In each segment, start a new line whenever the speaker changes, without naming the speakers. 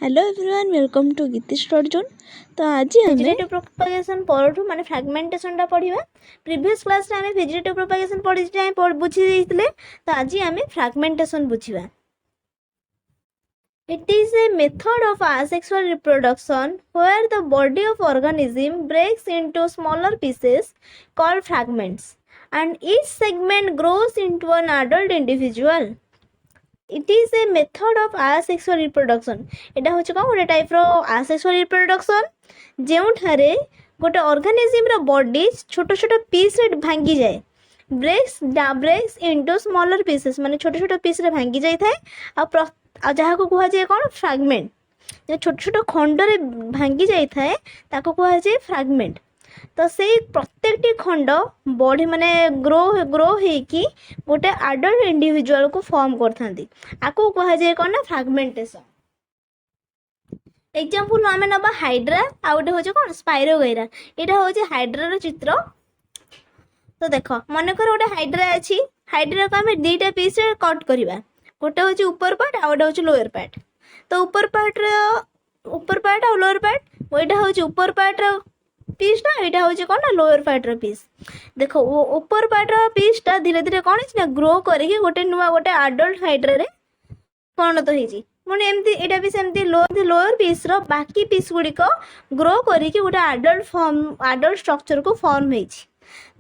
Hello everyone welcome to Gitishree study zone. तो आज
vegetative propagation परठू माने फ्रैगमेंटेशन टा पढ़िबा। प्रीवियस क्लास रे हमें वेजिटेटिव प्रोपागेशन पढ़ि जाय बुझी देइतले, तो आज हमें fragmentation बुझिबा। It is a method of asexual reproduction where the body of organism breaks into smaller pieces called fragments and each segment grows into an adult individual. It is a method of asexual reproduction. एटा होछ को गोटे type रो asexual reproduction जेउ ठारे गोटे organism रो body छोट छोट piece रे भांगी जाए, breaks into smaller pieces माने छोट छोट पीस रे भांगी जाय थाए आ जहा को कुहा जाय कोन फ्रैगमेंट। जे छोट छोट खंड रे भांगी जाय थाए ताको कुहा जाय फ्रैगमेंट। तो से प्रत्येकटी खंड बॉडी माने ग्रो हेकी गोटे एडल्ट इंडिविजुअल को फॉर्म करथांती, आको कहा जाय कोन ना फ्रैगमेंटेशन। एग्जांपल आमे नबा हाइड्रा आ गोटे होचे कोन स्पाइरोगाइरा। एटा होचे हाइड्रा रो चित्र। तो देखो मन कर गोटे हाइड्रा अछि, हाइड्रा को आमे दुईटा पीस रे कट करबा, गोटे होचे ऊपर पार्ट आ गोटे होचे लोअर पार्ट। तो ऊपर पार्ट आ लोअर पार्ट ओइटा होचे ऊपर पार्ट रो पीस टा, एटा होचे कोन ना लोअर पार्ट रो पीस। देखो ऊपर पार्ट रो पीस टा धीरे धीरे कोन छै ना ग्रो करके गोटे नुवा गोटे एडल्ट हाइड्रा रे परिणत होईची। माने एमती एटा भी सेमती लोअर पीस रो बाकी पीस गुडी को ग्रो करके गोटे एडल्ट स्ट्रक्चर को फॉर्म होईची।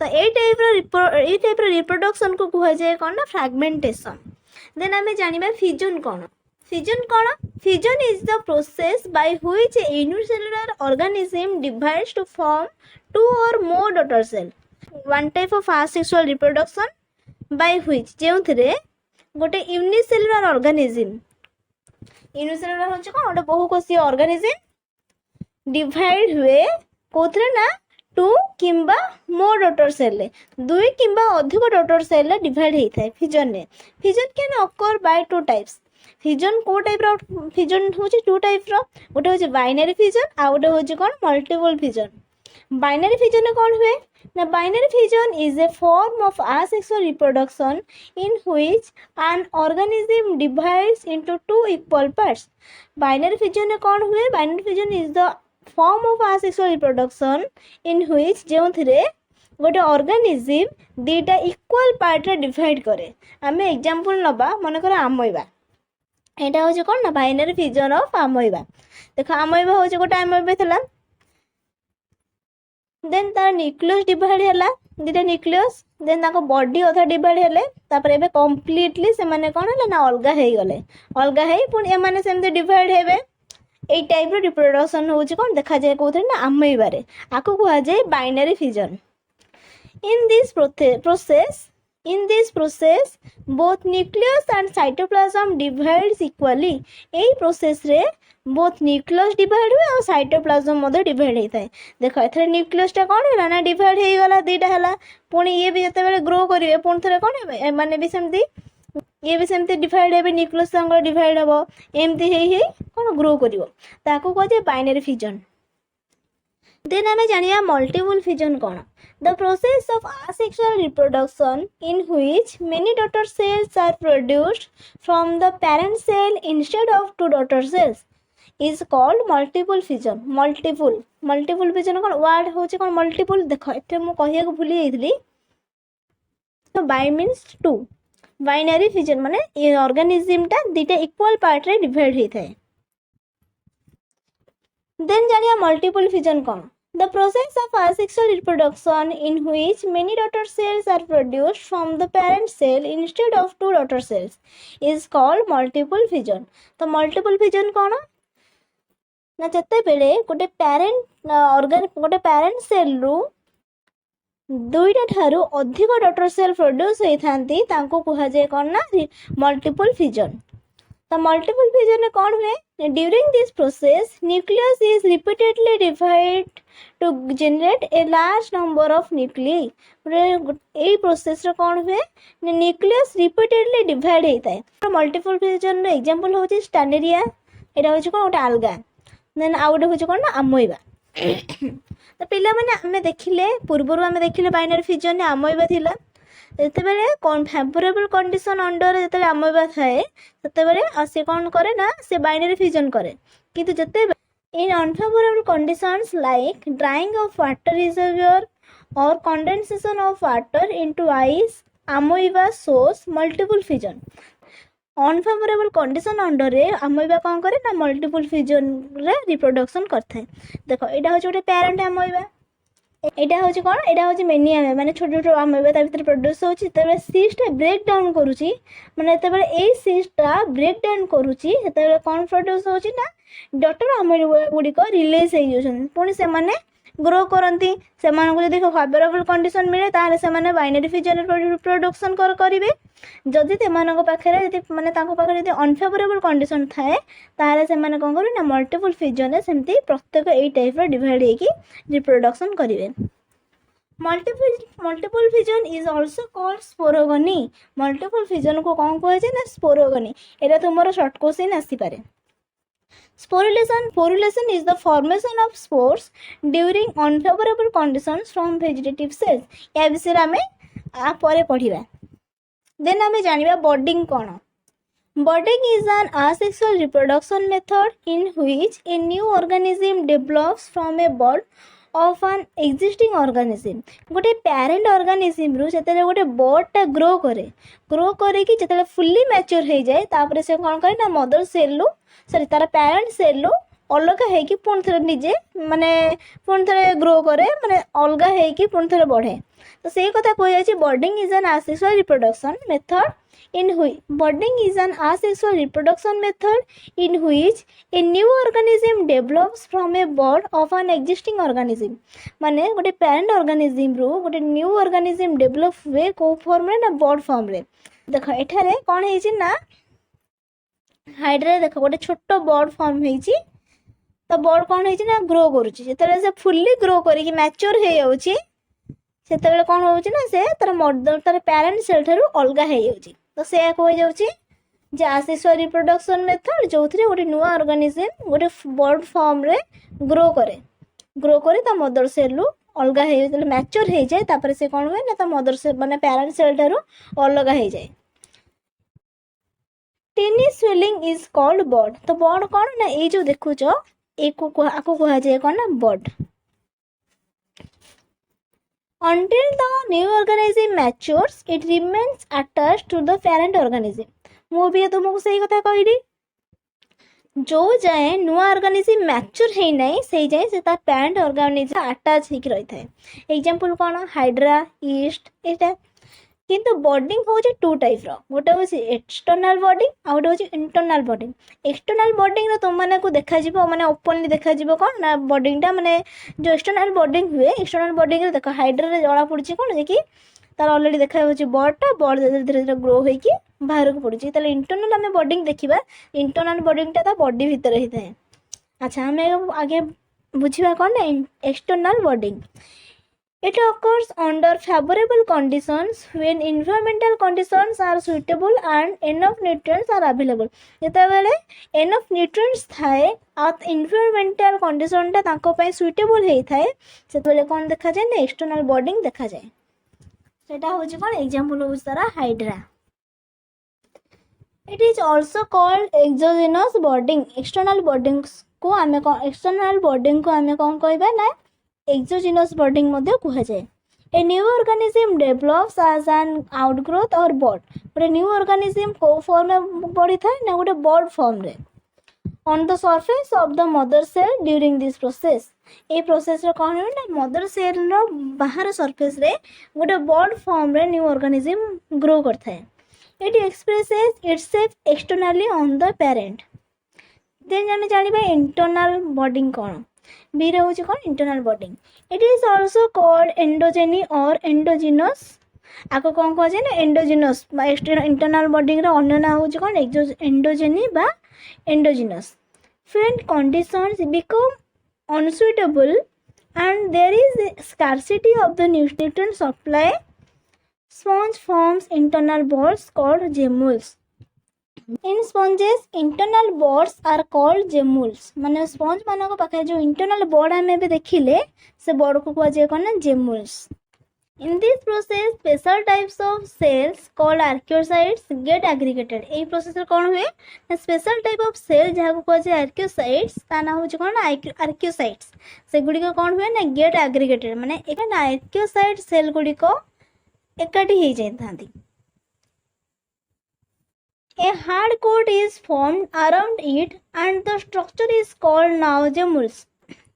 तो ए टाइप रो रिप्रोडक्शन को कुहा जाय कोन ना फ्रैगमेंटेशन। देन हमें जानिबा फिजन कोन। Fission is the process by which a unicellular organism divides to form two or more daughter cells. One type of asexual reproduction by which जेउथिरे गोटे यूनिसेलुलर ऑर्गेनिज्म, यूनिसेलुलर होचे कोन गोटे बहुकोषीय ऑर्गेनिज्म डिवाइड हुए कोथरे ना to किंबा मोर daughter cell रे, दुई किंबा अधिक डॉटर सेल रे डिवाइड हेई थाए फिजन रे। Fission can occur by two types. Fission को टाइप रो फिजन होचे टू टाइप रो, गोटे होचे बाइनरी फिजन आ गोटे होचे कोन मल्टीपल फिजन। बाइनरी फिजन कोन हुए ना, binary fission is a form of asexual reproduction in which an organism divides into two equal parts. Binary fission कोन हुए, binary fission is the form of asexual reproduction in which जेउथिरे गोटे organism दीटा equal part रे divide करे। आमे example नबा मन कर आमोइबा, एटा होचे कोन ना बाइनरी फिजन ऑफ आमोइबा। देखो आमोइबा होचे गोटे आमोइबा थला, देन तार न्यूक्लियस डिवाइड हैला दीटा न्यूक्लियस, देन ताको बॉडी अधा डिवाइड हेले, तापर एबे कंप्लीटली से माने कोन हैला ना अलगा हेई गले, अलगा हेई पुनी ए माने सेमते डिवाइड हेबे। ए टाइप रो रिप्रोडक्शन होचे कोन देखा जाय कोथरे ना आमोइबा रे, आको कुहा जाय binary fission. In this process both nucleus and cytoplasm divides equally. AE process रे both nucleus divide हुए और cytoplasm मधे divide हेई थाए। देखो एथरे nucleus टा कोन हैला ना divide हेई गला दीटा हैला, पुनी ये भी जते बेले ग्रो करिवे पुनी थरे कोन हेबे माने भी सेमती ये भी सेमती डिवाइड हेबे, nucleus संग डिवाइड हबो, एमती हेई कोन ग्रो करिवो, ताको कह जे बाइनरी फिजन। देन हमें जानिया multiple fission cone. The process of asexual reproduction in which many daughter cells are produced from the parent cell instead of two daughter cells is called multiple fission. multiple fission cone word होचे कोन multiple। देखो एते मु कहिया को भूली जाइतली, तो by means two, binary fission माने ये ऑर्गेनिज्म टा दीटा इक्वल पार्ट रे डिवाइड हेई थाए। देन जानिया multiple fission cone. The process of asexual reproduction in which many daughter cells are produced from the parent cell instead of two daughter cells is called multiple fission. तो multiple fission कोन ना, जते बेले गोटे parent cell रु दुईटा ठारू अधिक daughter cell produce होई थांती, तांको कुहा जाय कोन ना मल्टीपल फिजन। तो मल्टीपल फिजन कोन हुए, during this process nucleus is repeatedly divide two generate a large number of nuclei. A process रे कोन हुए न्यूक्लियस रिपीटेडली डिवाइड हेई थाए। मल्टीपल फिजन रे एग्जांपल होची स्टैंडेरिया, एटा होची कोन गोटे अलगा, देन आ गोटे होची कोन ना आमोइबा। तो पिला माने हमें देखिले पूर्वरु हमें देखिले बाइनरी फिजन ने आमोइबा थिला, ଯେତେବେଳେ ଫେଭରେबल कंडीशन अंडर ଯେତେବେଳେ अमेबा थाए ସେତେବେଳେ से कौन करे ना से बाइनरी फ्यूजन करे किंतु ଯେତେବେଳେ in unfavorable conditions like drying of water reservoir or condensation of water into ice amoeba shows multiple fusion unfavourable condition under रे अमेबा कौन करे ना मल्टीपल फ्यूजन रे रिप्रोडक्शन करथे देखो एटा होचे गोटे पेरेंट अमेबा एटा होची कोन एटा होची मेनी अमेबा माने छोट छोट अमेबा ता भीतर प्रोड्यूस होची तबे सिस्ट ब्रेक डाउन करूची माने तबे ए सिस्टा ब्रेक डाउन करूची तबे कोन प्रोड्यूस होची ना डॉटर अमेबा गुडी को रिलीज हे जोछन पुनी से माने ग्रो करती से जब फेवरेबल कंडीशन मिले ताले से माने बाइनरी फ्यूजन रिप्रोडक्शन करेंगे जदि पाखे माने पाखे अनफेवरेबल कंडीशन थाए ताले से माने कौन करेंगे ना मल्टीपल फ्यूजन सेमती प्रत्येक यही टाइप डिवाइड होगी रिप्रोडक्शन करेंगे multiple fusion is also called sporogony multiple fusion को कौन कहे ना स्पोरोगनी एटा तुम शॉर्ट क्वेश्चन आसी पारे Sporulation is the formation of spores during unfavorable conditions from vegetative cells. या विषय आमे आ परे पढ़िबा देन आमे जानिबा बडिंग कोन budding is an asexual reproduction method in which a new organism develops from a bud of an existing organism गोटे पेरेंट ऑर्गेनिज्म रु जेतेले गोटे बड टा ग्रो करे कि जेतेले फुल्ली मैच्योर हो जाए तापर से कोन करे ना मदर सेल रु सॉरी तार पेरेंट सेल रु अलग है कि पुन थरे निजे माने पुन थरे ग्रो करे माने अलग है कि पुन थरे बढ़े तो सेही कथा कहि जाय छी budding is an asexual reproduction method in which budding is an asexual reproduction method in which a new organism develops from a bud of an existing organism माने गोटे पेरेंट ऑर्गेनिज्म रु गोटे न्यू ऑर्गेनिज्म डेवलप हुए को form रे ना बड form रे देखो एठारे कोन हे छी ना हाइड्रा देखो गोटे छोट बड फॉर्म हे छी तो बड कोन हे छी ना ग्रो करूची जेतले से फुल्ली ग्रो करी कि मैच्योर हे जाउची सेतबेले कोन होउची ना से तार मदर तार पेरेंट सेल थारु अलगा हे जाउची तो से कहि जाउची जे asexual रिप्रोडक्शन मेथड जोथरे गोटे नुआ ऑर्गेनिज्म गोटे बड फॉर्म रे ग्रो करे ता मदर सेल रु अलगा हे जले मैच्योर हे जाए तापर से कोन होय ना ता मदर सेल माने पेरेंट सेल थारु अलगा हे जाए टेनी स्वेलिंग इज कॉल्ड बड तो बड कोन ना ए जो देखुचो एको कहा जाए कोन ना बड Until the new organism matures, it remains attached to the parent organism. मु भी तुमको सही कथा कहली जो जाए नुआ ऑर्गेनिज्म मैच्योर है नहीं सही जाए से तार पेरेंट ऑर्गेनिज्म अटैच होकर रही है एग्जांपल कौन हाइड्रा ईस्ट एटा किंतु बॉडिंग होचे टू टाइप रो गोटे होची एक्सटर्नल बॉडिंग आ गोटे होची इंटरनल बॉडिंग एक्सटर्नल बॉडिंग रो तुम माने को देखा जिवो माने ओपनली देखा जिवो कोन ना बॉडिंग टा माने जो एक्सटर्नल बॉडिंग हुए एक्सटर्नल बॉडिंग रे देखो हाइड्रा रे जळा पड़ची कोन जे कि तार ऑलरेडी देखा होची बॉड टा बॉड धीरे धीरे ग्रो होई कि बाहर को पड़ची तले इंटरनल हमें बॉडिंग देखिबा इंटरनल बॉडिंग टा ता बॉडी भीतर ही थाए अच्छा हमें आगे बुझिबा कोन external budding It occurs under favorable conditions when environmental conditions are suitable and enough nutrients are available. जेतेबेले enough nutrients थाए आ environmental condition टा ताको पय suitable हेई थाए सेतेबेले कोन देखा जाय ना external bonding देखा जाय सेटा होची कोन एग्जांपल होउछ तारा hydra It is also called exogenous bonding external bondings को आमे external bonding को आमे कोन कहबा ना एक्सोजिनस बॉडिंग मध्ये कहा जाए a new organism develops as an outgrowth और बड गोटे न्यू ऑर्गेनिज्म को फॉर्म में बढ़ी थाए ना गोटे बड फॉर्म रे on the surface of the mother cell during this process ए प्रोसेस रे कोन ना मदर सेल रो बाहर सरफेस रे गोटे बड फॉर्म रे न्यू ऑर्गेनिज्म ग्रो करथाए it expresses itself externally on the parent then हम जानिबा इंटरनल बॉडिंग कोन बी रे होची कोन internal budding it is also called endogeny और एंडोजिनस आको कोन कह जे ना एंडोजिनस बा इंटरनल बॉडिंग रे अन्य नाम होची कोन एंडोजेनी बा endogenous when conditions become unsuitable and there is scarcity of the nutrient supply sponge forms internal balls called gemmules in sponges internal buds are called gemmules माने स्पंज मानको पाखे जो इंटरनल बॉड हमें भी देखिले से बॉड को कह जाय कोन जेमुल्स In this process, special types of cells called archaeocytes get aggregated. এই process कौन हुए ना special type of cell जहाँ को कहा जाए archaeocytes ता ना हो कौन archaeocytes से गुड़ी को कौन हुए ना get aggregated माने एक ना archaeocyte cell गुड़ी को एकाठी ही जाए थांती. A hard coat is formed around it and the structure is called now gemmules.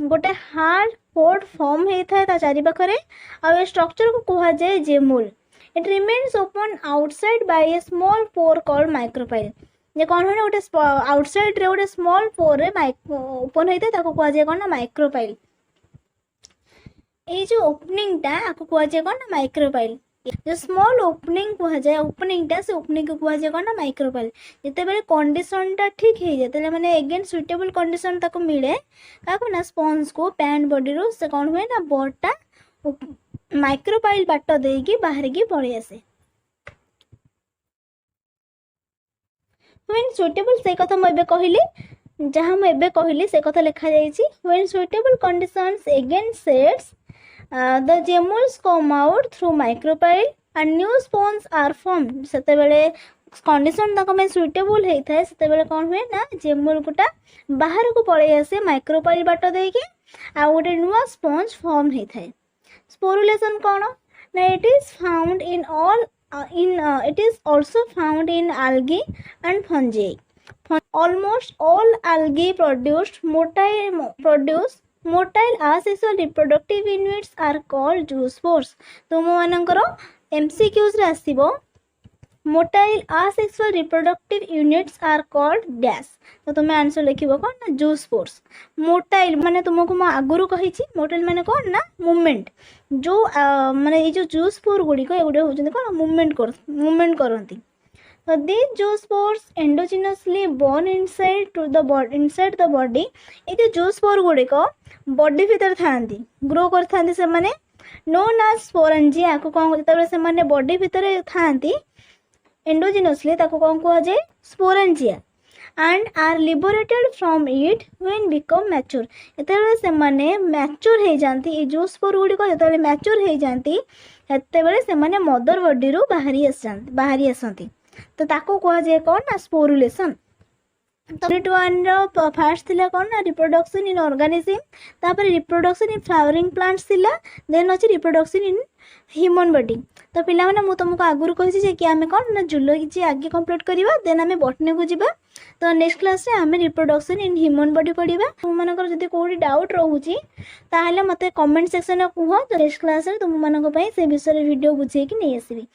गोटे हार्ड कोट फॉर्म होता है ता चारि पाखरे आ ए स्ट्रक्चर को कहा जाए gemmule. It remains open outside by a small pore called micropyle. जे कौन होने गोटे आउटसाइड रे गोटे स्मॉल पोर रे ओपन होता है ताको कहा जाए कौन ना माइक्रोपाइल. ए जो ओपनिंग टा आको कहा जाए कौन ना माइक्रोपाइल. जो स्मॉल ओपनिंग कहा जाए ओपनिंग टा से ओपनिंग को कहा जाए कौन ना माइक्रोपाइल. जिते बेले कंडीशन टा ठीक हे जाते माने अगेन सुइटेबल कंडीशन ताको मिले काको ना स्पॉन्ज को पैंट बॉडी रो से कौन हुए ना बॉड टा माइक्रोपाइल बाट देकी बाहर की पड़े आसे. व्हेन सुइटेबल से कथा मैं कहली जहाँ मैं कहली से कथा लिखा जाइए. When suitable conditions again sets the gemmules come out through micropyle and new spawns are formed. सेते बेले कंडीशन तक में सुइटेबल होता है सेते बेले कौन हुए ना जेमुल गुटा बाहर को पड़े आसे माइक्रोपाइल बाट देके आ गोटे नुआ स्पंज फॉर्म होता है. स्पोरुलेशन कौन ना it is found in all it is also found in algae and fungi. Almost all algae produce motile asexual reproductive units are called zoospores. तुम मानकर MCQs रे आसीबो motile asexual reproductive units are called dash. तो तुम्हें answer लिखिबो कोन ना zoospores. motile माने तुमको म आगुरु कहिछि motile माने कोन ना मूवमेंट जो माने ए जो zoospore गुडी को एगुडे होजन कोन movement करंती. So these zoospores endogenously born inside the body. ये जो zoospore गुडी को बॉडी भीतर थांती ग्रो कर थांती से माने known as sporangia को कौन जेतबे से माने बॉडी भीतर थांती एंडोजिनसली ताको कौन कहा जाए sporangia and are liberated from it when become mature. जेतबे से माने मैच्योर हे जानती ए zoospore गुडी को जेतबे मैच्योर हे जानती हेतेबे से माने मदर बॉडी रो बाहरी आसंती तो ताको कहा जाए कौन ना स्पोरुलेशन. Unit-1 रो फर्स्ट थिला कौन ना रिप्रोडक्शन इन ऑर्गेनिज्म तापर रिप्रोडक्शन इन फ्लावरिंग प्लांट्स थिला देन अछि रिप्रोडक्शन इन ह्यूमन बॉडी. तो पिला माने मु तुमको आगुरु कहिछि जे कि आमे कौन ना जूलॉजी आगे कंप्लीट करिवा देन आमे बॉटनी को जिबा. तो नेक्स्ट क्लास रे आमे रिप्रोडक्शन इन ह्यूमन बॉडी पढिबा. तुम मानकर जदी कोडी डाउट रहउछि ताहले मते कमेंट सेक्शन रे कुहो. तो नेक्स्ट क्लास रे तुम मानको पई से विषय रे वीडियो बुझे कि नै आसीबी.